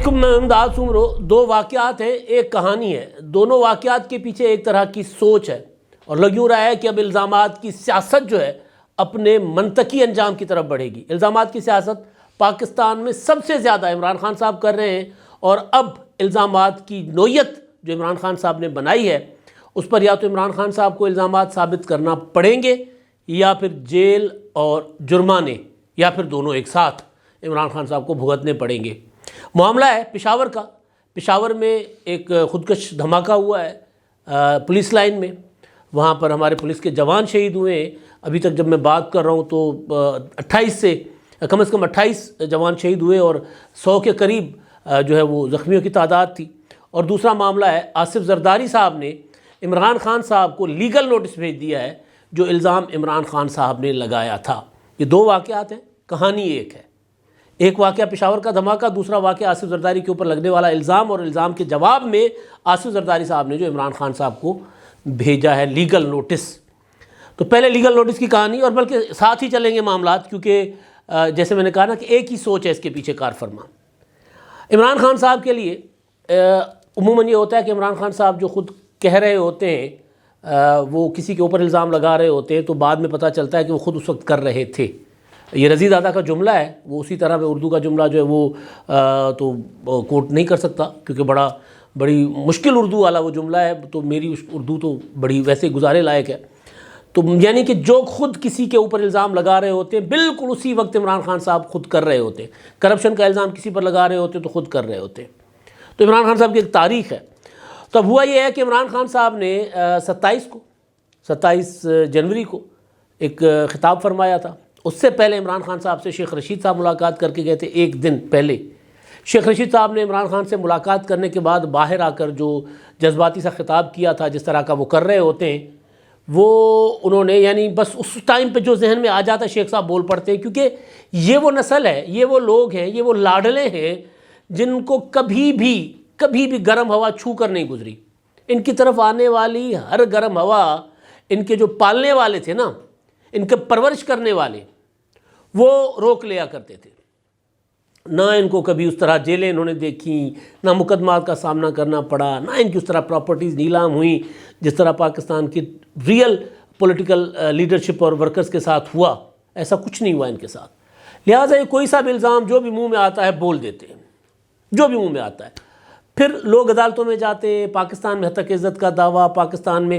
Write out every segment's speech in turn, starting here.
علیکم، میں امداد سمرو۔ دو واقعات ہیں، ایک کہانی ہے۔ دونوں واقعات کے پیچھے ایک طرح کی سوچ ہے، اور لگ یوں رہا ہے کہ اب الزامات کی سیاست جو ہے اپنے منطقی انجام کی طرف بڑھے گی۔ الزامات کی سیاست پاکستان میں سب سے زیادہ عمران خان صاحب کر رہے ہیں، اور اب الزامات کی نوعیت جو عمران خان صاحب نے بنائی ہے اس پر یا تو عمران خان صاحب کو الزامات ثابت کرنا پڑیں گے، یا پھر جیل اور جرمانے، یا پھر دونوں ایک ساتھ عمران خان صاحب کو بھگتنے پڑیں گے۔ معاملہ ہے پشاور کا۔ پشاور میں ایک خودکش دھماکہ ہوا ہے پولیس لائن میں، وہاں پر ہمارے پولیس کے جوان شہید ہوئے ہیں۔ ابھی تک جب میں بات کر رہا ہوں تو 28 سے کم از کم 28 جوان شہید ہوئے، اور 100 کے قریب جو ہے وہ زخمیوں کی تعداد تھی۔ اور دوسرا معاملہ ہے آصف زرداری صاحب نے عمران خان صاحب کو لیگل نوٹس بھیج دیا ہے جو الزام عمران خان صاحب نے لگایا تھا۔ یہ دو واقعات ہیں، کہانی ایک ہے۔ ایک واقعہ پشاور کا دھماکہ، دوسرا واقعہ آصف زرداری کے اوپر لگنے والا الزام، اور الزام کے جواب میں آصف زرداری صاحب نے جو عمران خان صاحب کو بھیجا ہے لیگل نوٹس۔ تو پہلے لیگل نوٹس کی کہانی، اور بلکہ ساتھ ہی چلیں گے معاملات، کیونکہ جیسے میں نے کہا نا کہ ایک ہی سوچ ہے اس کے پیچھے کار فرما۔ عمران خان صاحب کے لیے عموماً یہ ہوتا ہے کہ عمران خان صاحب جو خود کہہ رہے ہوتے ہیں، وہ کسی کے اوپر الزام لگا رہے ہوتے ہیں، تو بعد میں پتہ چلتا ہے کہ وہ خود اس وقت کر رہے تھے۔ یہ رضی دادا کا جملہ ہے، وہ اسی طرح میں اردو کا جملہ جو ہے وہ تو کوٹ نہیں کر سکتا، کیونکہ بڑی مشکل اردو والا وہ جملہ ہے، تو میری اردو تو بڑی ویسے گزارے لائق ہے۔ تو یعنی کہ جو خود کسی کے اوپر الزام لگا رہے ہوتے ہیں، بالکل اسی وقت عمران خان صاحب خود کر رہے ہوتے ہیں۔ کرپشن کا الزام کسی پر لگا رہے ہوتے ہیں تو خود کر رہے ہوتے ہیں۔ تو عمران خان صاحب کی ایک تاریخ ہے۔ تو اب ہوا یہ ہے کہ عمران خان صاحب نے 27 جنوری کو ایک خطاب فرمایا تھا۔ اس سے پہلے عمران خان صاحب سے شیخ رشید صاحب ملاقات کر کے گئے تھے ایک دن پہلے۔ شیخ رشید صاحب نے عمران خان سے ملاقات کرنے کے بعد باہر آ کر جو جذباتی سا خطاب کیا تھا، جس طرح کا وہ کر رہے ہوتے ہیں، وہ انہوں نے یعنی بس اس ٹائم پہ جو ذہن میں آ جاتا ہے شیخ صاحب بول پڑتے ہیں، کیونکہ یہ وہ نسل ہے، یہ وہ لوگ ہیں، یہ وہ لاڈلے ہیں جن کو کبھی بھی گرم ہوا چھو کر نہیں گزری۔ ان کی طرف آنے والی ہر گرم ہوا ان کے جو پالنے والے تھے نا، ان کے پرورش کرنے والے، وہ روک لیا کرتے تھے۔ نہ ان کو کبھی اس طرح جیلیں انہوں نے دیکھیں، نہ مقدمات کا سامنا کرنا پڑا، نہ ان کی اس طرح پراپرٹیز نیلام ہوئیں جس طرح پاکستان کی ریئل پولیٹیکل لیڈرشپ اور ورکرز کے ساتھ ہوا۔ ایسا کچھ نہیں ہوا ان کے ساتھ۔ لہٰذا یہ کوئی سا بھی الزام جو بھی منہ میں آتا ہے بول دیتے ہیں، جو بھی منہ میں آتا ہے۔ پھر لوگ عدالتوں میں جاتے ہیں، پاکستان میں حق عزت کا دعویٰ، پاکستان میں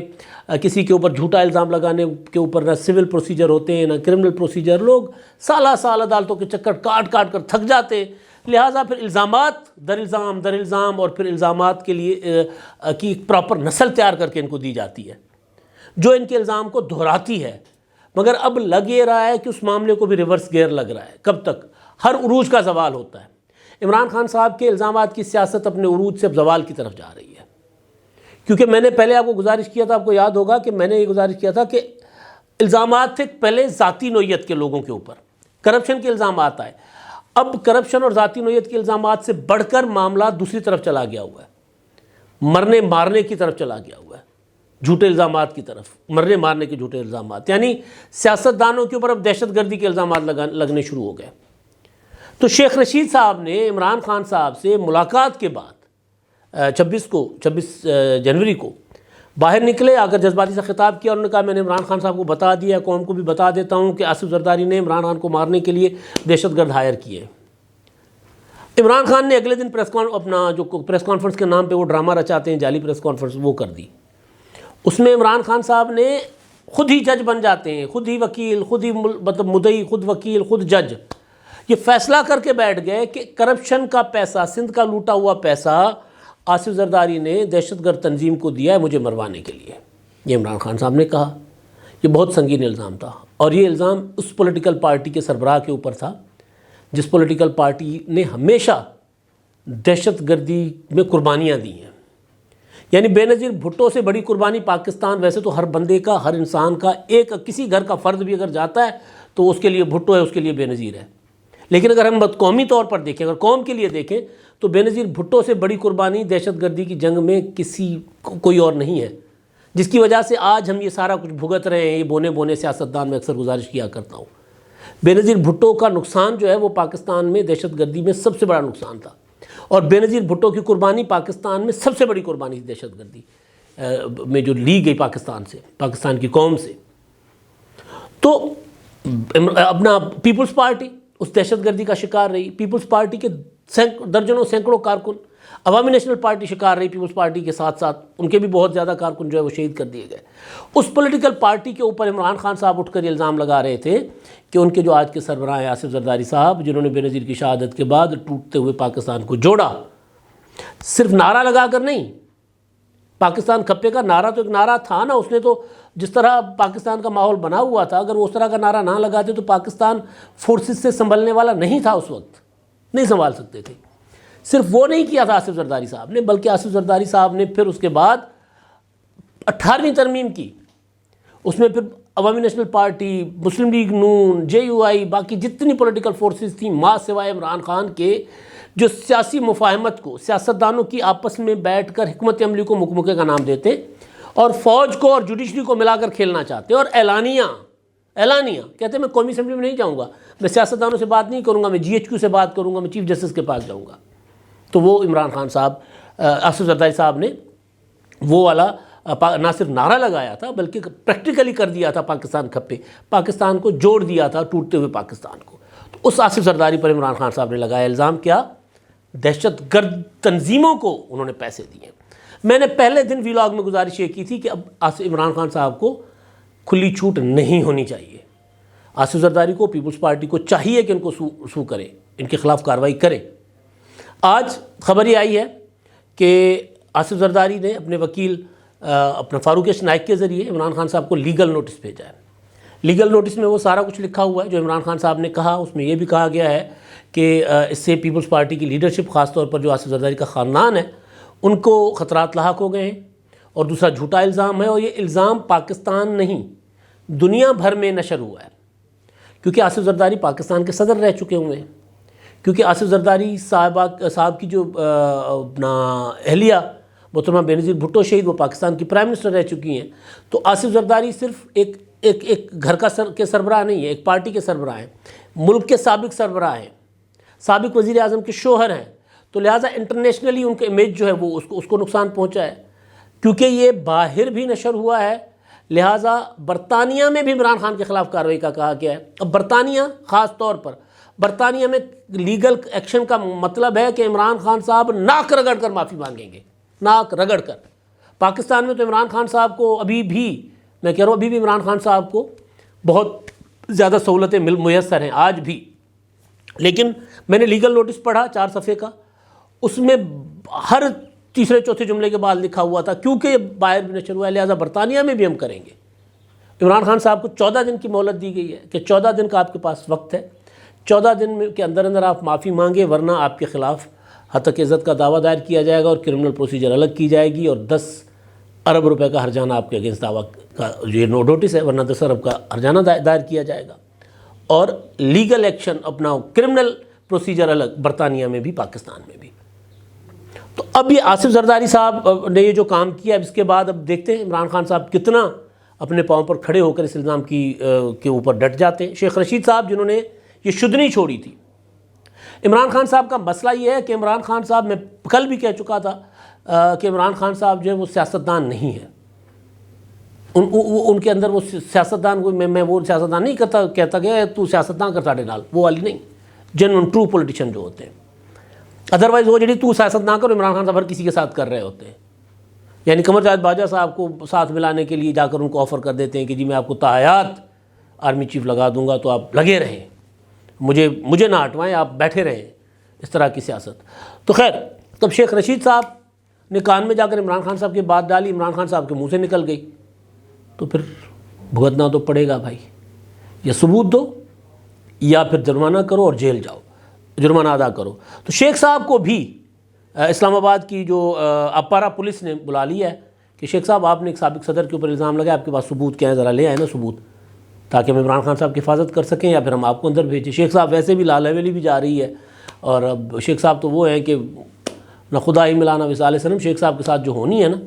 کسی کے اوپر جھوٹا الزام لگانے کے اوپر نہ سول پروسیجر ہوتے ہیں نہ کرمنل پروسیجر۔ لوگ سال عدالتوں کے چکر کاٹ کر تھک جاتے ہیں۔ لہٰذا پھر الزامات در الزام اور پھر الزامات کے لیے کی پراپر نسل تیار کر کے ان کو دی جاتی ہے جو ان کے الزام کو دہراتی ہے۔ مگر اب لگ یہ رہا ہے کہ اس معاملے کو بھی ریورس گیئر لگ رہا ہے۔ کب تک؟ ہر عروج کا زوال ہوتا ہے۔ عمران خان صاحب کے الزامات کی سیاست اپنے عروج سے اب زوال کی طرف جا رہی ہے، کیونکہ میں نے پہلے آپ کو گزارش کیا تھا، آپ کو یاد ہوگا کہ میں نے یہ گزارش کیا تھا کہ الزامات تھے پہلے ذاتی نوعیت کے لوگوں کے اوپر، کرپشن کے الزامات آئے۔ اب کرپشن اور ذاتی نوعیت کے الزامات سے بڑھ کر معاملہ دوسری طرف چلا گیا ہوا ہے، مرنے مارنے کی طرف چلا گیا ہوا ہے، جھوٹے الزامات کی طرف، مرنے مارنے کے جھوٹے الزامات، یعنی سیاستدانوں کے اوپر اب دہشت گردی کے الزامات لگنے شروع ہو گئے۔ تو شیخ رشید صاحب نے عمران خان صاحب سے ملاقات کے بعد 26 جنوری کو باہر نکلے، آ کر جذباتی سے خطاب کیا۔ انہوں نے کہا میں نے عمران خان صاحب کو بتا دیا، قوم کو بھی بتا دیتا ہوں کہ آصف زرداری نے عمران خان کو مارنے کے لیے دہشت گرد ہائر کیے ہیں۔ عمران خان نے اگلے دن اپنا جو پریس کانفرنس کے نام پہ وہ ڈرامہ رچاتے ہیں، جعلی پریس کانفرنس، وہ کر دی۔ اس میں عمران خان صاحب نے خود ہی جج بن جاتے ہیں، خود ہی وکیل، خود ہی مطلب مدعی، خود وکیل، خود جج۔ یہ فیصلہ کر کے بیٹھ گئے کہ کرپشن کا پیسہ، سندھ کا لوٹا ہوا پیسہ آصف زرداری نے دہشت گرد تنظیم کو دیا ہے مجھے مروانے کے لیے۔ یہ عمران خان صاحب نے کہا۔ یہ بہت سنگین الزام تھا، اور یہ الزام اس پولیٹیکل پارٹی کے سربراہ کے اوپر تھا جس پولیٹیکل پارٹی نے ہمیشہ دہشت گردی میں قربانیاں دی ہیں۔ یعنی بے نظیر بھٹو سے بڑی قربانی پاکستان، ویسے تو ہر بندے کا، ہر انسان کا، ایک کسی گھر کا فرد بھی اگر جاتا ہے تو اس کے لیے بھٹو ہے، اس کے لیے بے نظیر ہے۔ لیکن اگر ہم قومی طور پر دیکھیں، اگر قوم کے لیے دیکھیں، تو بے نظیر بھٹو سے بڑی قربانی دہشت گردی کی جنگ میں کوئی اور نہیں ہے، جس کی وجہ سے آج ہم یہ سارا کچھ بھگت رہے ہیں۔ یہ بونے سیاستدان میں اکثر گزارش کیا کرتا ہوں، بے نظیر بھٹو کا نقصان جو ہے وہ پاکستان میں دہشت گردی میں سب سے بڑا نقصان تھا، اور بے نظیر بھٹو کی قربانی پاکستان میں سب سے بڑی قربانی تھی دہشت گردی میں جو لی گئی پاکستان سے، پاکستان کی قوم سے. تو اپنا پیپلز پارٹی اس دہشت گردی کا شکار رہی. پیپلز پارٹی کے درجنوں سینکڑوں کارکن، عوامی نیشنل پارٹی شکار رہی پیپلز پارٹی کے ساتھ ساتھ، ان کے بھی بہت زیادہ کارکن جو ہے وہ شہید کر دیے گئے. اس پولیٹیکل پارٹی کے اوپر عمران خان صاحب اٹھ کر یہ الزام لگا رہے تھے کہ ان کے جو آج کے سربراہ ہیں آصف زرداری صاحب، جنہوں نے بے نظیر کی شہادت کے بعد ٹوٹتے ہوئے پاکستان کو جوڑا، صرف نعرہ لگا کر نہیں، پاکستان کھپے کا نعرہ تو ایک نعرہ تھا نا، اس نے تو جس طرح پاکستان کا ماحول بنا ہوا تھا، اگر وہ اس طرح کا نعرہ نہ لگاتے تو پاکستان فورسز سے سنبھلنے والا نہیں تھا، اس وقت نہیں سنبھال سکتے تھے. صرف وہ نہیں کیا تھا آصف زرداری صاحب نے، بلکہ آصف زرداری صاحب نے پھر اس کے بعد 18ویں ترمیم کی. اس میں پھر عوامی نیشنل پارٹی، مسلم لیگ نون، JUI، باقی جتنی پولیٹیکل فورسز تھیں ماں سوائے عمران خان کے، جو سیاسی مفاہمت کو، سیاستدانوں کی آپس میں بیٹھ کر حکمت عملی کو مکمکے کا نام دیتے اور فوج کو اور جوڈیشری کو ملا کر کھیلنا چاہتے، اور اعلانیہ کہتے میں قومی اسمبلی میں نہیں جاؤں گا، میں سیاستدانوں سے بات نہیں کروں گا، میں GHQ سے بات کروں گا، میں چیف جسٹس کے پاس جاؤں گا. تو وہ عمران خان صاحب، آصف زرداری صاحب نے وہ والا نہ صرف نعرہ لگایا تھا بلکہ پریکٹیکلی کر دیا تھا پاکستان کھپے، پاکستان کو جوڑ دیا تھا ٹوٹتے ہوئے پاکستان کو. تو اس آصف زرداری پر عمران خان صاحب نے لگایا الزام، کیا دہشت گرد تنظیموں کو انہوں نے پیسے دیے. میں نے پہلے دن ویلاگ میں گزارش یہ کی تھی کہ اب عمران خان صاحب کو کھلی چھوٹ نہیں ہونی چاہیے. آصف زرداری کو، پیپلز پارٹی کو چاہیے کہ ان کو سو کرے، ان کے خلاف کارروائی کرے. آج خبر یہ آئی ہے کہ آصف زرداری نے اپنے وکیل اپنا فاروق نائک کے ذریعے عمران خان صاحب کو لیگل نوٹس بھیجا ہے. لیگل نوٹس میں وہ سارا کچھ لکھا ہوا ہے جو عمران خان صاحب نے کہا. اس میں یہ بھی کہا گیا ہے کہ اس سے پیپلز پارٹی کی لیڈرشپ، خاص طور پر جو آصف زرداری کا خاندان ہے، ان کو خطرات لاحق ہو گئے ہیں. اور دوسرا جھوٹا الزام ہے، اور یہ الزام پاکستان نہیں دنیا بھر میں نشر ہوا ہے، کیونکہ آصف زرداری پاکستان کے صدر رہ چکے ہوئے ہیں. کیونکہ آصف زرداری صاحب کی جو اپنا اہلیہ محترمہ بے نظیر بھٹو شہید، وہ پاکستان کی پرائم منسٹر رہ چکی ہیں. تو آصف زرداری صرف ایک گھر کے سربراہ نہیں ہے، ایک پارٹی کے سربراہ ہیں، ملک کے سابق سربراہ ہیں، سابق وزیر اعظم کے شوہر ہیں. تو لہٰذا انٹرنیشنلی ان کا امیج جو ہے وہ اس کو نقصان پہنچا ہے. کیونکہ یہ باہر بھی نشر ہوا ہے، لہٰذا برطانیہ میں بھی عمران خان کے خلاف کارروائی کا کہا گیا ہے. اب برطانیہ، خاص طور پر برطانیہ میں لیگل ایکشن کا مطلب ہے کہ عمران خان صاحب ناک رگڑ کر معافی مانگیں گے، ناک رگڑ کر. پاکستان میں تو عمران خان صاحب کو ابھی بھی، میں کہہ رہا ہوں ابھی بھی عمران خان صاحب کو بہت زیادہ سہولتیں میسر ہیں آج بھی. لیکن میں نے لیگل نوٹس پڑھا 4 صفحے کا، اس میں ہر تیسرے چوتھے جملے کے بعد لکھا ہوا تھا کیونکہ یہ باہر بھی نشر ہوا ہے لہٰذا برطانیہ میں بھی ہم کریں گے. عمران خان صاحب کو 14 دن کی مہلت دی گئی ہے کہ 14 دن کا آپ کے پاس وقت ہے، 14 دن کے اندر آپ معافی مانگے، ورنہ آپ کے خلاف ہتک عزت کا دعویٰ دائر کیا جائے گا اور کرمنل پروسیجر الگ کی جائے گی، اور 10 ارب روپے کا ہرجانہ آپ کے اگینسٹ دعویٰ کا یہ نوٹس ہے، ورنہ 10 ارب کا ہرجانہ دائر کیا جائے گا. اور لیگل ایکشن اپنا کرمنل پروسیجر الگ برطانیہ میں بھی، پاکستان میں بھی. تو اب یہ آصف زرداری صاحب نے یہ جو کام کیا، اب اس کے بعد اب دیکھتے ہیں عمران خان صاحب کتنا اپنے پاؤں پر کھڑے ہو کر اس الزام کے اوپر ڈٹ جاتے ہیں. شیخ رشید صاحب جنہوں نے یہ شدنی چھوڑی تھی، عمران خان صاحب کا مسئلہ یہ ہے کہ عمران خان صاحب، میں کل بھی کہہ چکا تھا کہ عمران خان صاحب جو ہے وہ سیاستدان نہیں ہے. ان کے اندر وہ سیاستدان، میں وہ سیاستدان نہیں کہتا کہ تو سیاستدان کر ساڑے نال، وہ والی نہیں. جنون ٹرو پولیٹیشین جو ہوتے ہیں، ادروائز وہ جڑی تو سیاست نہ کرو، عمران خان صاحب ہر کسی کے ساتھ کر رہے ہوتے ہیں. یعنی قمر جاوید باجوہ صاحب کو ساتھ ملانے کے لیے جا کر ان کو آفر کر دیتے ہیں کہ جی میں آپ کو تاحیات آرمی چیف لگا دوں گا تو آپ لگے رہیں، مجھے نہ ہٹوائیں، آپ بیٹھے رہیں. اس طرح کی سیاست. تو خیر، تب شیخ رشید صاحب نے کان میں جا کر عمران خان صاحب کی بات ڈالی، عمران خان صاحب کے منہ سے نکل گئی. تو پھر بھگتنا تو پڑے گا بھائی، یا ثبوت دو یا پھر جرمانہ کرو اور جیل جاؤ، جرمانہ ادا کرو. تو شیخ صاحب کو بھی اسلام آباد کی جو اپارا پولیس نے بلا لیا ہے کہ شیخ صاحب آپ نے ایک سابق صدر کے اوپر الزام لگایا، آپ کے پاس ثبوت کیا ہے، ذرا لے آئے نا ثبوت، تاکہ ہم عمران خان صاحب کی حفاظت کر سکیں یا پھر ہم آپ کو اندر بھیجیں. شیخ صاحب ویسے بھی لال حویلی بھی جا رہی ہے، اور اب شیخ صاحب تو وہ ہیں کہ نہ خدا ہی ملانا وصال سلم. شیخ صاحب کے ساتھ جو ہونی ہے نا،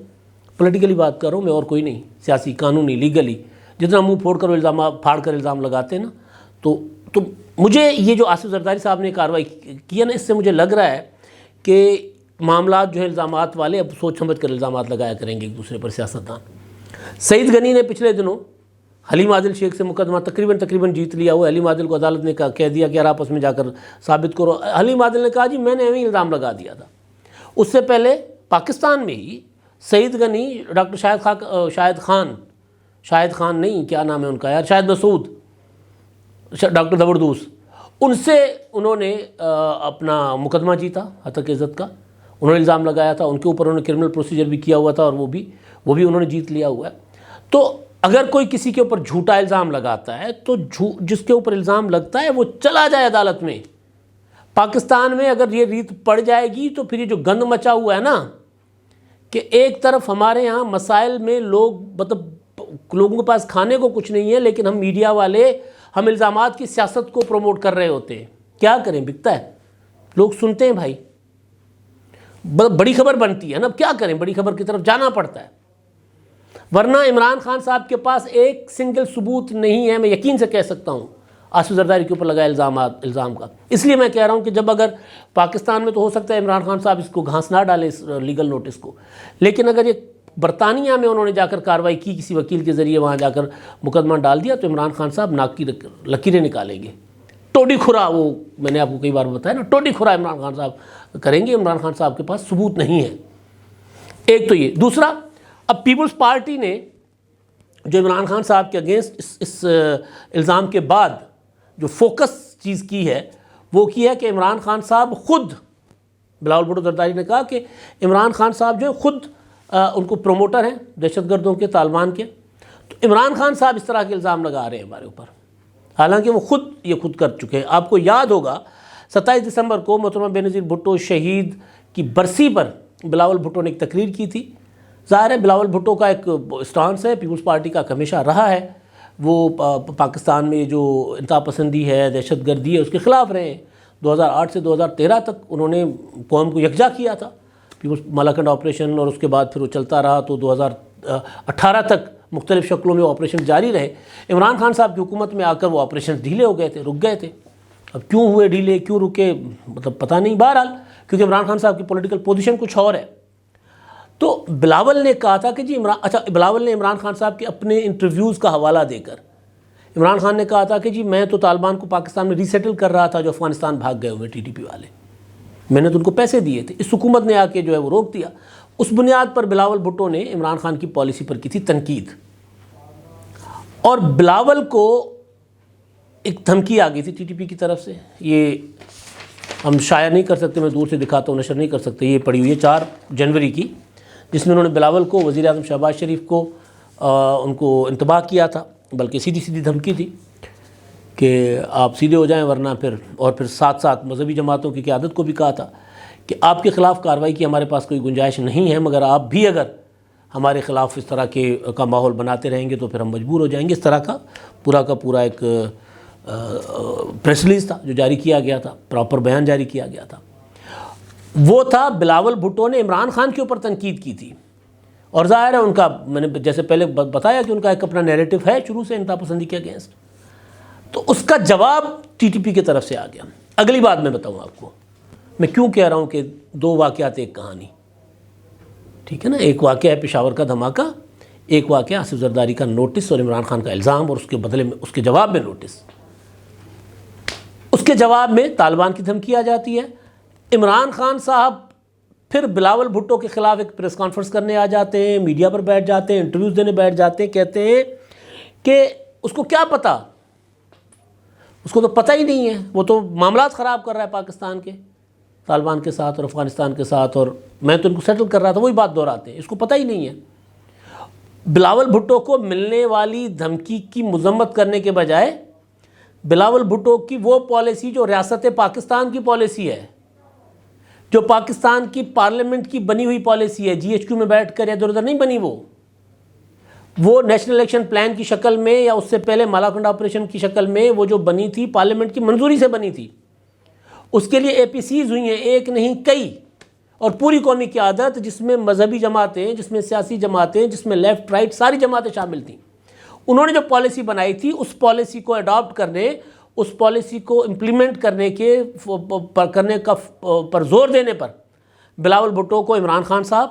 پولیٹیکلی بات کر رہا ہوں میں، اور کوئی نہیں، سیاسی، قانونی، لیگلی جتنا منہ پھوڑ کر پھاڑ کر الزام لگاتے ہیں نا. تو مجھے یہ جو آصف زرداری صاحب نے کارروائی کی ہے نا، اس سے مجھے لگ رہا ہے کہ معاملات جو ہے الزامات والے اب سوچ سمجھ کر الزامات لگایا کریں گے ایک دوسرے پر سیاستدان۔ سعید غنی نے پچھلے دنوں حلیم عادل شیخ سے مقدمہ تقریباً جیت لیا ہوا۔ حلیم عادل کو عدالت نے کہہ دیا کہ یار آپس میں جا کر ثابت کرو۔ حلیم عادل نے کہا جی میں نے ایویں الزام لگا دیا تھا۔ اس سے پہلے پاکستان میں ہی سعید غنی ڈاکٹر شاہد خان نہیں، کیا نام ہے ان کا یار، شاہد مسعود، ڈاکٹر زبردوس، ان سے انہوں نے اپنا مقدمہ جیتا حتیٰ عزت کا۔ انہوں نے الزام لگایا تھا، ان کے اوپر انہوں نے کرمنل پروسیجر بھی کیا ہوا تھا، اور وہ بھی انہوں نے جیت لیا ہوا ہے۔ تو اگر کوئی کسی کے اوپر جھوٹا الزام لگاتا ہے تو جس کے اوپر الزام لگتا ہے وہ چلا جائے عدالت میں۔ پاکستان میں اگر یہ ریت پڑ جائے گی تو پھر یہ جو گند مچا ہوا ہے نا، کہ ایک طرف ہمارے ہاں مسائل میں لوگوں کے پاس کھانے کو کچھ نہیں ہے، لیکن ہم میڈیا والے ہم الزامات کی سیاست کو پروموٹ کر رہے ہوتے ہیں۔ کیا کریں، بکتا ہے، لوگ سنتے ہیں بھائی، بڑی خبر بنتی ہے نا، اب کیا کریں، بڑی خبر کی طرف جانا پڑتا ہے۔ ورنہ عمران خان صاحب کے پاس ایک سنگل ثبوت نہیں ہے، میں یقین سے کہہ سکتا ہوں، آصف زرداری کے اوپر لگائے الزام کا۔ اس لیے میں کہہ رہا ہوں کہ جب اگر پاکستان میں تو ہو سکتا ہے عمران خان صاحب اس کو گھاس نہ ڈالے اس لیگل نوٹس کو، لیکن اگر یہ برطانیہ میں انہوں نے جا کر کارروائی کی، کسی وکیل کے ذریعے وہاں جا کر مقدمہ ڈال دیا، تو عمران خان صاحب ناک کی لکیریں نکالیں گے۔ ٹوڈی کھرا، وہ میں نے آپ کو کئی بار بتایا نا، ٹوڈی کھرا عمران خان صاحب کریں گے۔ عمران خان صاحب کے پاس ثبوت نہیں ہے، ایک تو یہ۔ دوسرا، اب پیپلز پارٹی نے جو عمران خان صاحب کے اگینسٹ اس الزام کے بعد جو فوکس چیز کی ہے، وہ کی ہے کہ عمران خان صاحب خود، بلاول بھٹو زرداری نے کہا کہ عمران خان صاحب جو ہے خود ان کو پروموٹر ہیں دہشت گردوں کے، طالبان کے، تو عمران خان صاحب اس طرح کے الزام لگا رہے ہیں ہمارے اوپر، حالانکہ وہ خود کر چکے ہیں۔ آپ کو یاد ہوگا 27 دسمبر کو محترمہ بینظیر بھٹو شہید کی برسی پر بلاول بھٹو نے ایک تقریر کی تھی۔ ظاہر ہے بلاول بھٹو کا ایک اسٹانس ہے، پیپلز پارٹی کا ہمیشہ رہا ہے، وہ پاکستان میں جو انتہا پسندی ہے، دہشت گردی ہے، اس کے خلاف رہے ہیں۔ 2008 سے 2013 تک انہوں نے قوم کو یکجا کیا تھا، پیپلز مالاکنڈ آپریشن، اور اس کے بعد پھر وہ چلتا رہا، تو 2018 تک مختلف شکلوں میں وہ آپریشن جاری رہے۔ عمران خان صاحب کی حکومت میں آ کر وہ آپریشن ڈھیلے ہو گئے تھے، رک گئے تھے۔ اب کیوں ہوئے ڈھیلے، کیوں رکے، پتہ نہیں، بہرحال کیونکہ عمران خان صاحب کی پولیٹیکل پوزیشن کچھ اور ہے۔ تو بلاول نے کہا تھا کہ جی بلاول نے عمران خان صاحب کے اپنے انٹرویوز کا حوالہ دے کر عمران خان نے کہا تھا کہ جی میں تو طالبان کو پاکستان میں ری سیٹل کر رہا تھا جو افغانستان بھاگ گئے ہوئے ٹی ٹی پی والے، میں نے تو ان کو پیسے دیے تھے، اس حکومت نے آ کے جو ہے وہ روک دیا۔ اس بنیاد پر بلاول بھٹو نے عمران خان کی پالیسی پر کی تھی تنقید، اور بلاول کو ایک دھمکی آ گئی تھی ٹی ٹی پی کی طرف سے، یہ ہم شائع نہیں کر سکتے، میں دور سے دکھاتا ہوں، نشر نہیں کر سکتے، یہ پڑی ہوئی ہے 4 جنوری کی، جس میں انہوں نے بلاول کو، وزیر اعظم شہباز شریف کو ان کو انتباہ کیا تھا، بلکہ سیدھی دھمکی تھی کہ آپ سیدھے ہو جائیں ورنہ پھر ساتھ مذہبی جماعتوں کی قیادت کو بھی کہا تھا کہ آپ کے خلاف کارروائی کی ہمارے پاس کوئی گنجائش نہیں ہے، مگر آپ بھی اگر ہمارے خلاف اس طرح کا ماحول بناتے رہیں گے تو پھر ہم مجبور ہو جائیں گے۔ اس طرح کا پورا ایک پریس ریلیز تھا جو جاری کیا گیا تھا، پراپر بیان جاری کیا گیا تھا۔ وہ تھا بلاول بھٹو نے عمران خان کے اوپر تنقید کی تھی، اور ظاہر ہے ان کا، میں نے جیسے پہلے بتایا کہ ان کا ایک اپنا نیریٹو ہے شروع سے انتہا پسندی کے اگینسٹ، تو اس کا جواب ٹی ٹی پی کی طرف سے آ گیا۔ اگلی بات میں بتاؤں آپ کو، میں کیوں کہہ رہا ہوں کہ 2 واقعات ایک کہانی، ٹھیک ہے نا، ایک واقعہ ہے پشاور کا دھماکہ، ایک واقعہ آصف زرداری کا نوٹس اور عمران خان کا الزام، اور اس کے بدلے میں اس کے جواب میں نوٹس، اس کے جواب میں طالبان کی دھمکی آ جاتی ہے۔ عمران خان صاحب پھر بلاول بھٹو کے خلاف ایک پریس کانفرنس کرنے آ جاتے ہیں، میڈیا پر بیٹھ جاتے ہیں، انٹرویوز دینے بیٹھ جاتے ہیں، کہتے ہیں کہ اس کو کیا پتہ، اس کو تو پتہ ہی نہیں ہے، وہ تو معاملات خراب کر رہا ہے پاکستان کے طالبان کے ساتھ اور افغانستان کے ساتھ، اور میں تو ان کو سیٹل کر رہا تھا، وہی بات دہراتے ہیں، اس کو پتہ ہی نہیں ہے۔ بلاول بھٹو کو ملنے والی دھمکی کی مذمت کرنے کے بجائے بلاول بھٹو کی وہ پالیسی جو ریاست پاکستان کی پالیسی ہے، جو پاکستان کی پارلیمنٹ کی بنی ہوئی پالیسی ہے، جی ایچ کیو میں بیٹھ کر ادھر ادھر نہیں بنی، وہ نیشنل الیکشن پلان کی شکل میں یا اس سے پہلے مالاکنڈ آپریشن کی شکل میں وہ جو بنی تھی، پارلیمنٹ کی منظوری سے بنی تھی، اس کے لیے اے پی سیز ہوئی ہیں، ایک نہیں کئی، اور پوری قومی قیادت جس میں مذہبی جماعتیں، جس میں سیاسی جماعتیں، جس میں لیفٹ رائٹ ساری جماعتیں شامل تھیں، انہوں نے جو پالیسی بنائی تھی اس پالیسی کو اڈاپٹ کرنے، اس پالیسی کو امپلیمنٹ کرنے پر زور دینے پر بلاول بھٹو کو عمران خان صاحب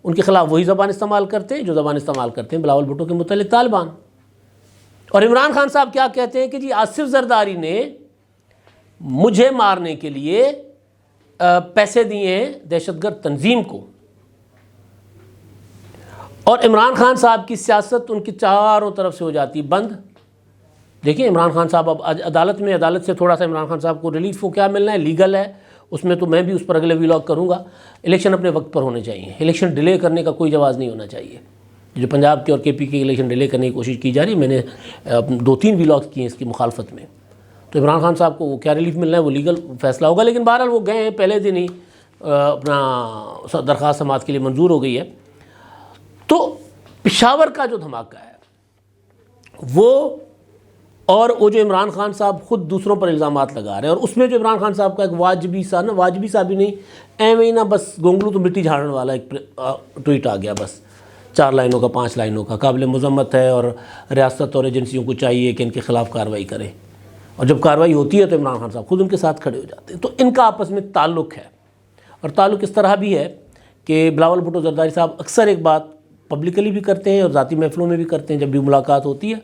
ان کے خلاف وہی زبان استعمال کرتے ہیں جو زبان استعمال کرتے ہیں بلاول بھٹو کے متعلق طالبان. اور عمران خان صاحب کیا کہتے ہیں کہ جی آصف زرداری نے مجھے مارنے کے لیے پیسے دیے ہیں دہشت گرد تنظیم کو. اور عمران خان صاحب کی سیاست ان کی چاروں طرف سے ہو جاتی بند. دیکھیں عمران خان صاحب اب عدالت سے تھوڑا سا عمران خان صاحب کو ریلیف کو کیا ملنا ہے، لیگل ہے، اس میں تو میں بھی اس پر اگلے ویلاگ کروں گا. الیکشن اپنے وقت پر ہونے چاہیے، الیکشن ڈیلے کرنے کا کوئی جواز نہیں ہونا چاہیے. جو پنجاب کے اور کے پی کے الیکشن ڈیلے کرنے کی کوشش کی جا رہی ہے، میں نے 2-3 ویلاگز کیے اس کی مخالفت میں. تو عمران خان صاحب کو وہ کیا ریلیف ملنا ہے وہ لیگل فیصلہ ہوگا. لیکن بہرحال وہ گئے ہیں، پہلے دن ہی اپنا درخواست سماعت کے لیے منظور ہو گئی ہے. تو پشاور کا جو دھماکہ ہے وہ، اور وہ جو عمران خان صاحب خود دوسروں پر الزامات لگا رہے ہیں، اور اس میں جو عمران خان صاحب کا ایک واجبی سا بھی نہیں، ایویں ہی نا بس گونگلو تو مٹی جھاڑنے والا ایک ٹویٹ آ گیا، بس 4 لائنوں کا 5 لائنوں کا، قابل مذمت ہے اور ریاست اور ایجنسیوں کو چاہیے کہ ان کے خلاف کارروائی کریں. اور جب کارروائی ہوتی ہے تو عمران خان صاحب خود ان کے ساتھ کھڑے ہو جاتے ہیں. تو ان کا آپس میں تعلق ہے، اور تعلق اس طرح بھی ہے کہ بلاول بھٹو زرداری صاحب اکثر ایک بات پبلکلی بھی کرتے ہیں اور ذاتی محفلوں میں بھی کرتے ہیں. جب بھی ملاقات ہوتی ہے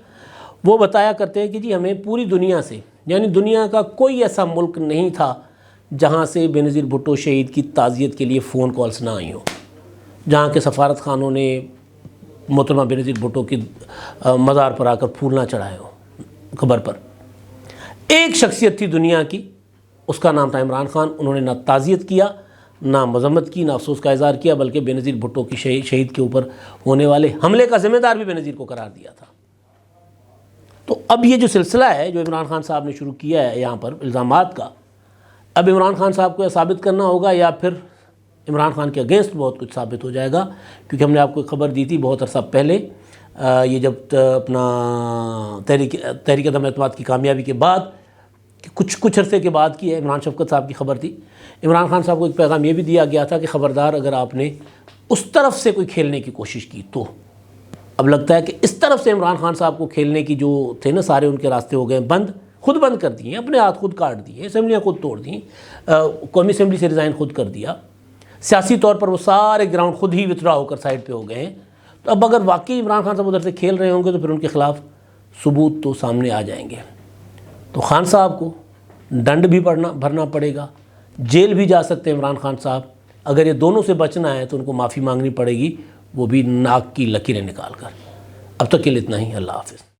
وہ بتایا کرتے ہیں کہ جی ہمیں پوری دنیا سے، یعنی دنیا کا کوئی ایسا ملک نہیں تھا جہاں سے بے نظیر بھٹو شہید کی تعزیت کے لیے فون کالز نہ آئی ہوں، جہاں کے سفارت خانوں نے محترمہ بے نظیر بھٹو کی مزار پر آ کر پھول نہ چڑھائے ہوں قبر پر. ایک شخصیت تھی دنیا کی، اس کا نام تھا عمران خان. انہوں نے نہ تعزیت کیا، نہ مذمت کی، نہ افسوس کا اظہار کیا، بلکہ بے نظیر بھٹو کی شہید کے اوپر ہونے والے حملے کا ذمہ دار بھی بے نظیر کو قرار دیا تھا. تو اب یہ جو سلسلہ ہے جو عمران خان صاحب نے شروع کیا ہے یہاں پر الزامات کا، اب عمران خان صاحب کو یہ ثابت کرنا ہوگا یا پھر عمران خان کے اگینسٹ بہت کچھ ثابت ہو جائے گا. کیونکہ ہم نے آپ کو خبر دی تھی بہت عرصہ پہلے، یہ جب اپنا تحریک عدم اعتماد کی کامیابی کے بعد کچھ عرصے کے بعد کی ہے، عمران شفقت صاحب کی خبر تھی. عمران خان صاحب کو ایک پیغام یہ بھی دیا گیا تھا کہ خبردار اگر آپ نے اس طرف سے کوئی کھیلنے کی کوشش کی تو. اب لگتا ہے کہ اس طرف سے عمران خان صاحب کو کھیلنے کی جو تھے نا سارے ان کے راستے ہو گئے بند، خود بند کر دیے، اپنے ہاتھ خود کاٹ دیے، اسمبلیاں خود توڑ دیں، قومی اسمبلی سے ریزائن خود کر دیا، سیاسی طور پر وہ سارے گراؤنڈ خود ہی وتھڈرا ہو کر سائڈ پہ ہو گئے ہیں. تو اب اگر واقعی عمران خان صاحب ادھر سے کھیل رہے ہوں گے تو پھر ان کے خلاف ثبوت تو سامنے آ جائیں گے. تو خان صاحب کو ڈنڈ بھی بھرنا پڑے گا، جیل بھی جا سکتے ہیں عمران خان صاحب. اگر یہ دونوں سے بچنا ہے تو ان کو معافی مانگنی پڑے گی، وہ بھی ناک کی لکیریں نکال کر. اب تک کے لیے اتنا ہی. اللہ حافظ.